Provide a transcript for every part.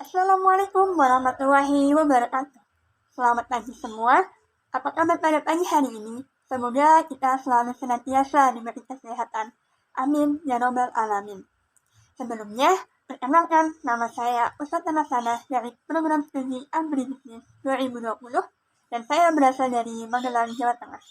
Assalamualaikum warahmatullahi wabarakatuh. Selamat pagi semua. Apa kabar pada pagi hari ini? Semoga kita selalu senantiasa diberi kesehatan. Amin ya robbal alamin. Sebelumnya, perkenalkan nama saya Ustaz Tanasana dari program studi Agribisnis 2020 dan saya berasal dari Magelang, Jawa Tengah.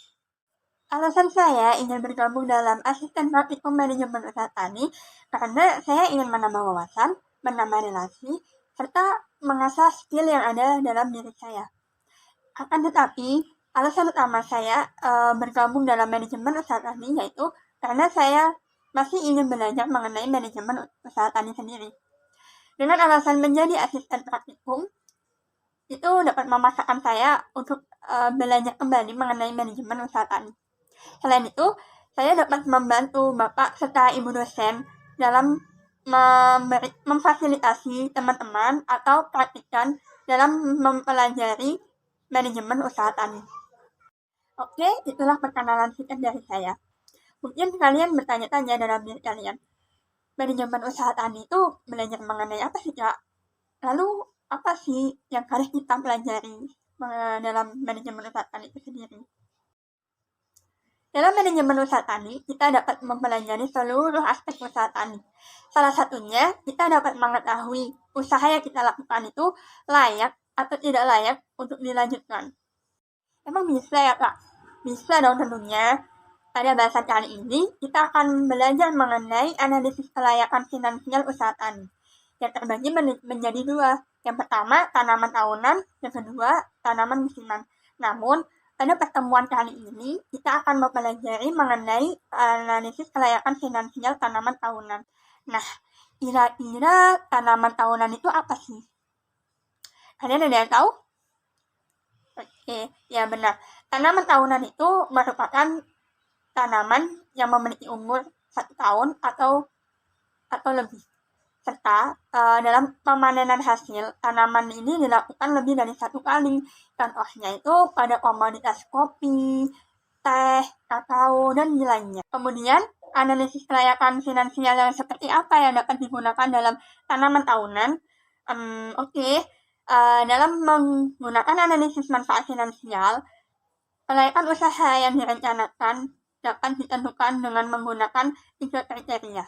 Alasan saya ingin bergabung dalam asisten praktikum manajemen usaha tani karena saya ingin menambah wawasan, menambah relasi, serta mengasah skill yang ada dalam diri saya. Akan tetapi, alasan utama saya bergabung dalam manajemen usaha tani yaitu karena saya masih ingin belajar mengenai manajemen usaha tani sendiri. Dengan alasan menjadi asisten praktikum, itu dapat memaksakan saya untuk belajar kembali mengenai manajemen usaha tani. Selain itu, saya dapat membantu Bapak serta Ibu dosen dalam memfasilitasi teman-teman atau praktikan dalam mempelajari manajemen usaha tani. Oke, itulah perkenalan singkat dari saya. Mungkin kalian bertanya-tanya dalam diri kalian, manajemen usaha tani itu belajar mengenai apa sih, Kak? Lalu, apa sih yang harus kita pelajari dalam manajemen usaha tani itu sendiri? Dalam manajemen usaha tani, kita dapat mempelajari seluruh aspek usaha tani. Salah satunya, kita dapat mengetahui usaha yang kita lakukan itu layak atau tidak layak untuk dilanjutkan. Emang bisa ya, Kak? Bisa dong tentunya. Pada bahasan kali ini, kita akan belajar mengenai analisis kelayakan finansial usaha tani. Yang terbagi menjadi dua. Yang pertama, tanaman tahunan. Yang kedua, tanaman musiman. Namun, pada pertemuan kali ini, kita akan mempelajari mengenai analisis kelayakan finansial tanaman tahunan. Nah, kira-kira tanaman tahunan itu apa sih? Kalian ada yang tahu? Oke, ya benar. Tanaman tahunan itu merupakan tanaman yang memiliki umur 1 tahun atau lebih. Serta dalam pemanenan hasil, tanaman ini dilakukan lebih dari 1 kali. Contohnya itu pada komoditas kopi, teh, kakao, dan lainnya. Kemudian, analisis kelayakan finansial yang seperti apa yang dapat digunakan dalam tanaman tahunan? Dalam menggunakan analisis manfaat finansial, kelayakan usaha yang direncanakan dapat ditentukan dengan menggunakan 3 kriteria,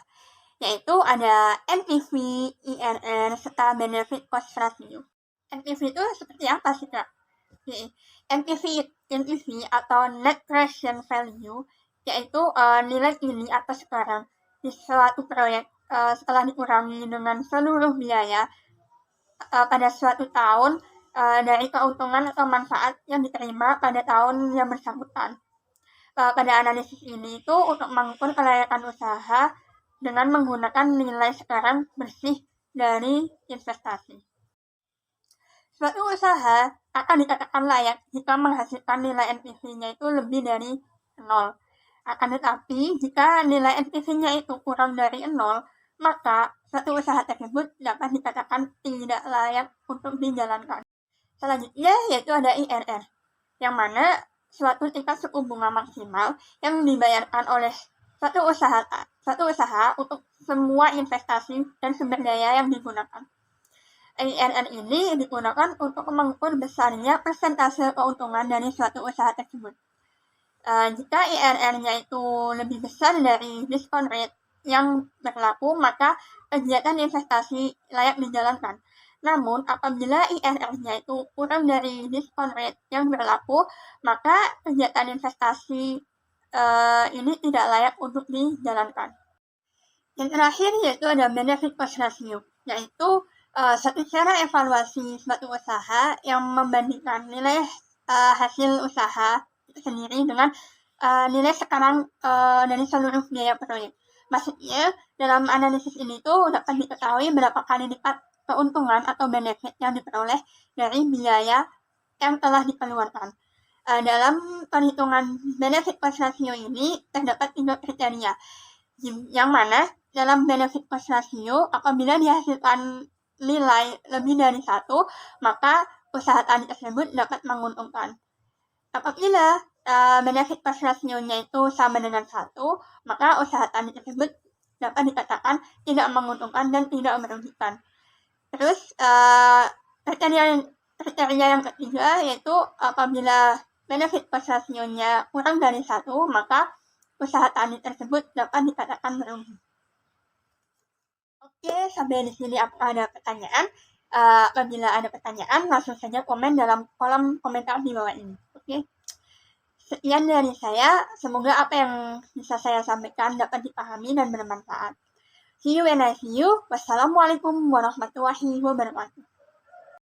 yaitu ada NPV, IRR, serta benefit cost ratio. NPV itu seperti apa sih, Kak? NPV atau net present value, yaitu nilai kini atau sekarang di suatu proyek setelah dikurangi dengan seluruh biaya pada suatu tahun dari keuntungan atau manfaat yang diterima pada tahun yang bersangkutan. Pada analisis ini itu untuk mengukur kelayakan usaha dengan menggunakan nilai sekarang bersih dari investasi. Suatu usaha akan dikatakan layak jika menghasilkan nilai NPV-nya itu lebih dari 0. Akan tetapi, jika nilai NPV-nya itu kurang dari 0, maka suatu usaha tersebut dapat dikatakan tidak layak untuk dijalankan. Selanjutnya yaitu ada IRR, yang mana suatu tingkat suku bunga maksimal yang dibayarkan oleh suatu usaha untuk semua investasi dan sumber daya yang digunakan. IRR ini digunakan untuk mengukur besarnya persentase keuntungan dari suatu usaha tersebut. Jika IRR-nya itu lebih besar dari discount rate yang berlaku, maka kegiatan investasi layak dijalankan. Namun, apabila IRR-nya itu kurang dari discount rate yang berlaku, maka kegiatan investasi ini tidak layak untuk dijalankan. Yang terakhir yaitu ada benefit cost ratio, yaitu satu cara evaluasi suatu usaha yang membandingkan nilai hasil usaha sendiri dengan nilai sekarang dari seluruh biaya proyek. Maksudnya, dalam analisis ini tuh dapat diketahui berapa kali lipat keuntungan atau benefit yang diperoleh dari biaya yang telah dikeluarkan. Dalam perhitungan benefit cost ratio ini terdapat 3 kriteria, yang mana dalam benefit cost ratio apabila dihasilkan nilai lebih dari 1, maka usaha tani tersebut dapat menguntungkan. Apabila benefit cost ratio-nya itu sama dengan 1, maka usaha tani tersebut dapat dikatakan tidak menguntungkan dan tidak merugikan. Terus kriteria yang ketiga yaitu apabila benefit per rasionya kurang dari 1, maka usaha tani tersebut dapat dikatakan merugi. Oke, sampai di sini apakah ada pertanyaan? Apabila ada pertanyaan, langsung saja komen dalam kolom komentar di bawah ini. Oke. Sekian dari saya, semoga apa yang bisa saya sampaikan dapat dipahami dan bermanfaat. See you when I see you. Wassalamualaikum warahmatullahi wabarakatuh.